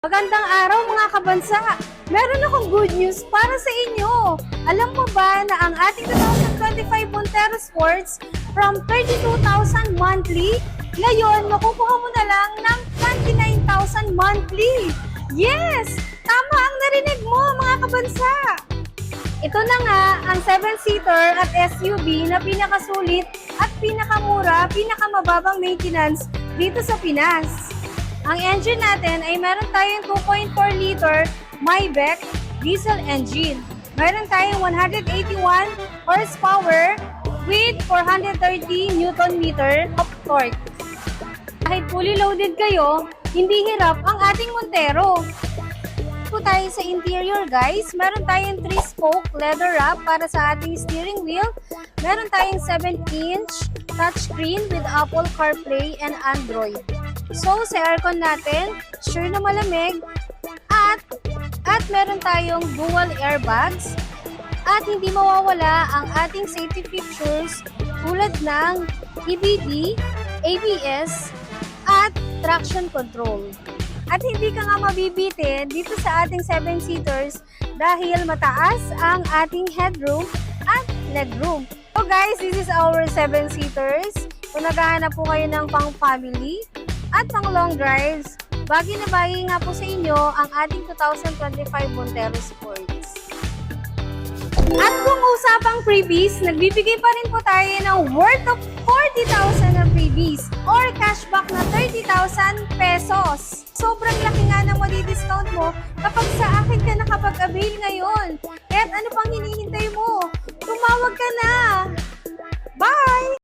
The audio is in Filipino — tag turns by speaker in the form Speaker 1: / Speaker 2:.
Speaker 1: Magandang araw mga kabansa! Meron akong good news para sa inyo! Alam mo ba na ang ating 2025 Montero Sports from 32,000 monthly, ngayon makukuha mo na lang ng 29,000 monthly! Yes! Tama ang narinig mo mga kabansa! Ito na nga ang 7-seater at SUV na pinakasulit at pinakamura, pinakamababang maintenance dito sa Pinas. Ang engine natin ay meron tayong 2.4 liter Maybach diesel engine. Meron tayong 181 horsepower with 430 Newton meter of torque. Kahit fully loaded kayo, hindi hirap ang ating Montero. Po tayo sa interior guys, meron tayong 3-spoke leather wrap para sa ating steering wheel. Meron tayong 7-inch touchscreen with Apple CarPlay and Android. So, sa aircon natin, sure na malamig at meron tayong dual airbags at hindi mawawala ang ating safety features tulad ng EBD, ABS at traction control. At hindi ka nga mabibitin dito sa ating 7-seaters dahil mataas ang ating headroom at legroom. So guys, this is our 7-seaters. Kung naghahanap po kayo ng pang-family at pang-long drives, bagay na bagay nga po sa inyo ang ating 2025 Montero Sports. At kung usapang freebies, nagbibigay pa rin po tayo ng worth of 40,000 na freebies or cashback na 30,000 pesos. Sobrang laki nga ng madi-discount mo kapag sa akin ka nakapag-avail ngayon. Kaya't ano pang hinihintay mo? Tumawag ka na! Bye!